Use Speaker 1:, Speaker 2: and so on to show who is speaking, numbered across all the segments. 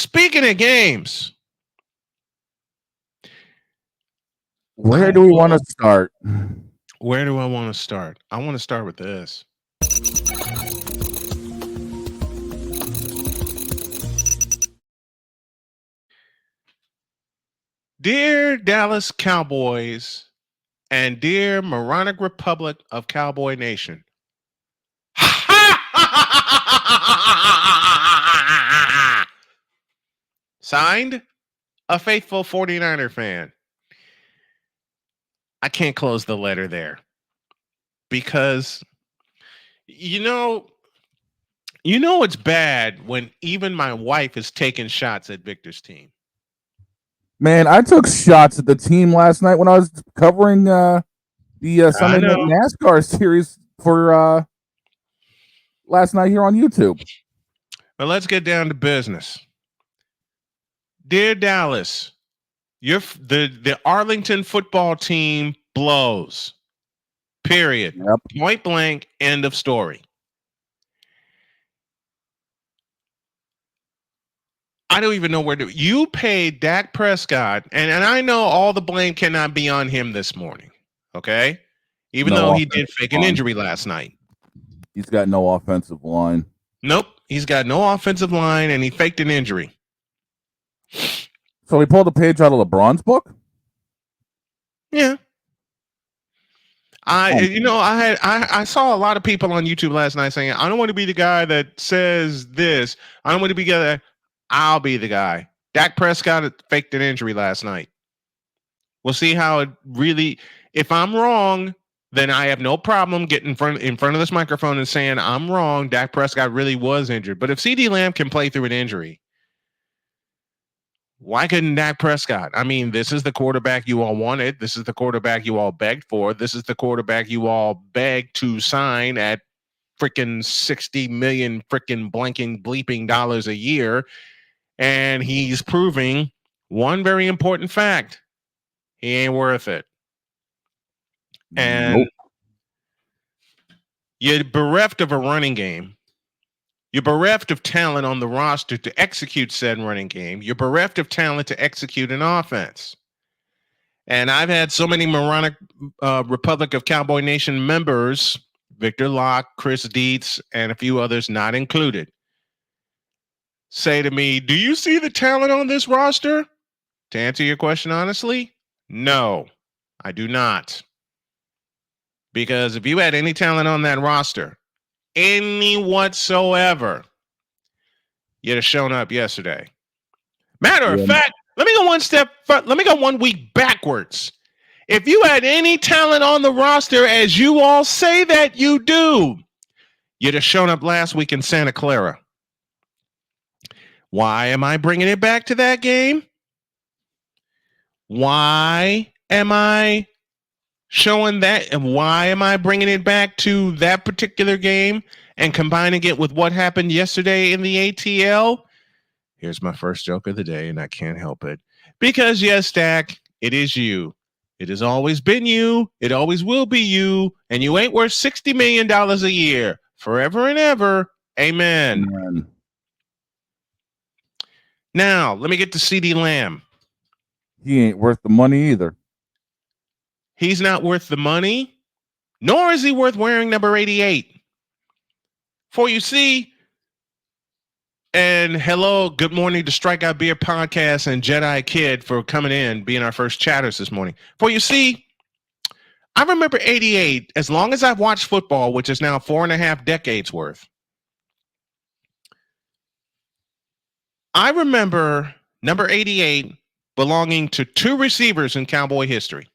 Speaker 1: Speaking of games,
Speaker 2: Where do we want to start?
Speaker 1: where do I want to start? I want to start with this. Dear Dallas Cowboys and dear moronic Republic of Cowboy Nation. Signed, a faithful 49er fan. I can't close the letter there because you know it's bad when even my wife is taking shots at Victor's team.
Speaker 2: Man, I took shots at the team last night when I was covering the Sunday Night NASCAR series for last night here on YouTube.
Speaker 1: But let's get down to business. Dear Dallas, the Arlington football team blows. Period.
Speaker 2: Yep.
Speaker 1: Point blank. End of story. I don't even know where to. You paid Dak Prescott, and I know all the blame cannot be on him this morning. Okay, even though he did fake an injury last night.
Speaker 2: He's got no offensive line.
Speaker 1: Nope, he's got no offensive line, and he faked an injury.
Speaker 2: So he pulled a page out of LeBron's book?
Speaker 1: Yeah. I saw a lot of people on YouTube last night saying, I don't want to be the guy that says this. I don't want to be the guy that I'll be the guy. Dak Prescott faked an injury last night. We'll see how it really, if I'm wrong, then I have no problem getting in front of this microphone and saying I'm wrong. Dak Prescott really was injured. But if CeeDee Lamb can play through an injury, why couldn't Dak Prescott? I mean, this is the quarterback you all wanted. This is the quarterback you all begged for. This is the quarterback you all begged to sign at freaking 60 million freaking blanking bleeping dollars a year. And he's proving one very important fact. He ain't worth it. And you're bereft of a running game. You're bereft of talent on the roster to execute said running game. You're bereft of talent to execute an offense. And I've had so many moronic Republic of Cowboy Nation members, Victor Locke, Chris Dietz, and a few others not included, say to me, do you see the talent on this roster? To answer your question honestly, no, I do not. Because if you had any talent on that roster, any whatsoever, you'd have shown up yesterday. Matter of fact, let me go one week backwards. If you had any talent on the roster, as you all say that you do, you'd have shown up last week in Santa Clara. Why am I bringing it back to that game? Why am I showing that? And why am I bringing it back to that particular game and combining it with what happened yesterday in the ATL? Here's my first joke of the day, and I can't help it. Because yes, Dak, it is you. It has always been you. It always will be you. And you ain't worth $60 million a year. Forever and ever. Amen.
Speaker 2: Amen.
Speaker 1: Now, let me get to CeeDee Lamb.
Speaker 2: He ain't worth the money either.
Speaker 1: He's not worth the money, nor is he worth wearing number 88. For you see, and hello, good morning to Strikeout Beer Podcast and Jedi Kid for coming in, being our first chatters this morning. For you see, I remember 88 as long as I've watched football, which is now 4.5 decades worth. I remember number 88 belonging to two receivers in Cowboy history.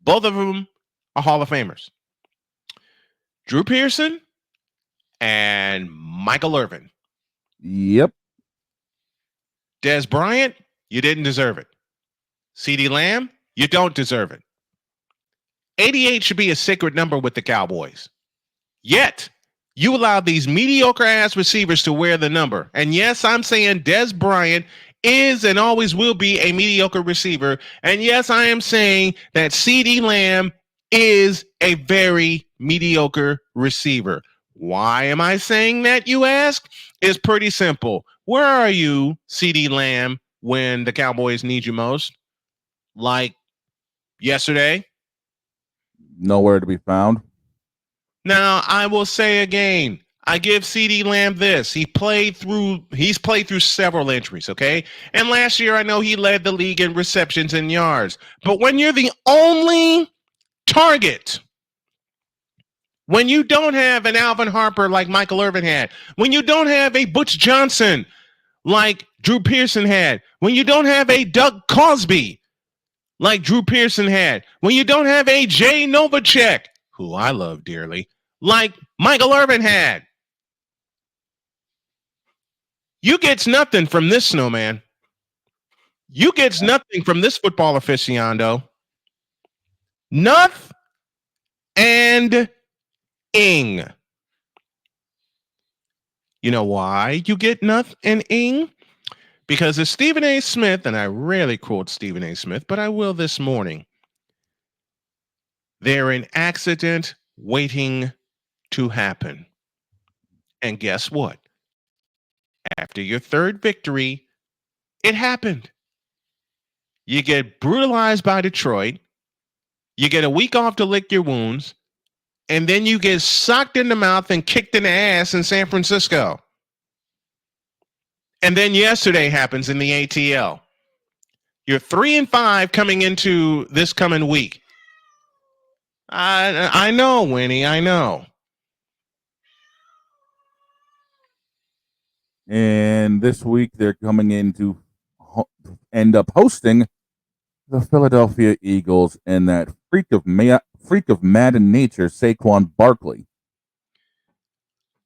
Speaker 1: Both of them are Hall of Famers. Drew Pearson and Michael Irvin.
Speaker 2: Yep.
Speaker 1: Dez Bryant, you didn't deserve it. CeeDee Lamb, you don't deserve it. 88 should be a sacred number with the Cowboys. Yet, you allow these mediocre-ass receivers to wear the number. And yes, I'm saying Dez Bryant is and always will be a mediocre receiver. And yes, I am saying that CeeDee Lamb is a very mediocre receiver. Why am I saying that, you ask? It's pretty simple. Where are you, CD Lamb, when the Cowboys need you most? Like yesterday?
Speaker 2: Nowhere to be found.
Speaker 1: Now, I will say again, I give CD Lamb this. He's played through several injuries, okay? And last year I know he led the league in receptions and yards. But when you're the only target, when you don't have an Alvin Harper like Michael Irvin had, when you don't have a Butch Johnson like Drew Pearson had, when you don't have a Doug Cosby like Drew Pearson had, when you don't have a Jay Novacek, who I love dearly, like Michael Irvin had, you gets nothing from this Snowman. You gets nothing from this football aficionado. Noth and ing. You know why you get noth and ing? Because as Stephen A. Smith, and I rarely quote Stephen A. Smith, but I will this morning, they're an accident waiting to happen. And guess what? After your third victory, it happened. You get brutalized by Detroit. You get a week off to lick your wounds. And then you get socked in the mouth and kicked in the ass in San Francisco. And then yesterday happens in the ATL. You're 3-5 coming into this coming week. I know, Winnie. I know.
Speaker 2: And this week they're coming in to end up hosting the Philadelphia Eagles and that freak of Madden nature, Saquon Barkley.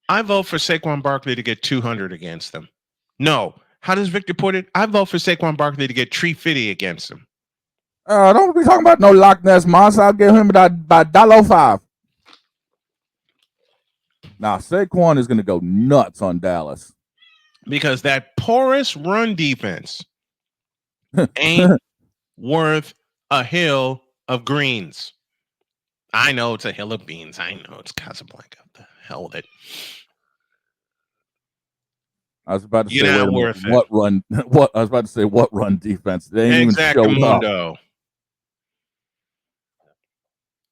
Speaker 1: I vote for Saquon Barkley to get 200 against them. No. How does Victor put it? I vote for Saquon Barkley to get 350 against him.
Speaker 2: Don't be talking about no Loch Ness monster. I'll give him by $5. Now, Saquon is going to go nuts on Dallas.
Speaker 1: Because that porous run defense ain't worth a hill of greens. I know it's a hill of beans. I know it's Casablanca. The hell with it.
Speaker 2: I was about to say, wait a minute, what run? What I was about to say, what run defense? They ain't even showed up.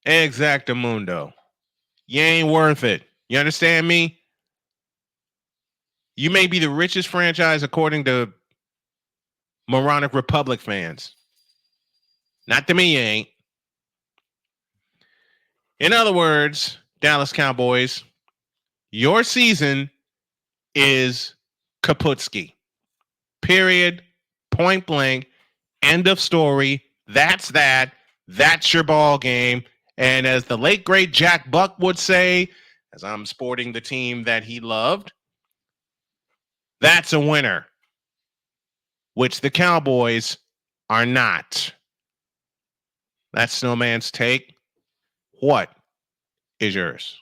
Speaker 1: Exactamundo. You ain't worth it. You understand me? You may be the richest franchise according to moronic Republic fans. Not to me, you ain't. In other words, Dallas Cowboys, your season is Kaputski. Period. Point blank. End of story. That's that. That's your ball game. And as the late, great Jack Buck would say, as I'm sporting the team that he loved, that's a winner, which the Cowboys are not. That's Snowman's take. What is yours?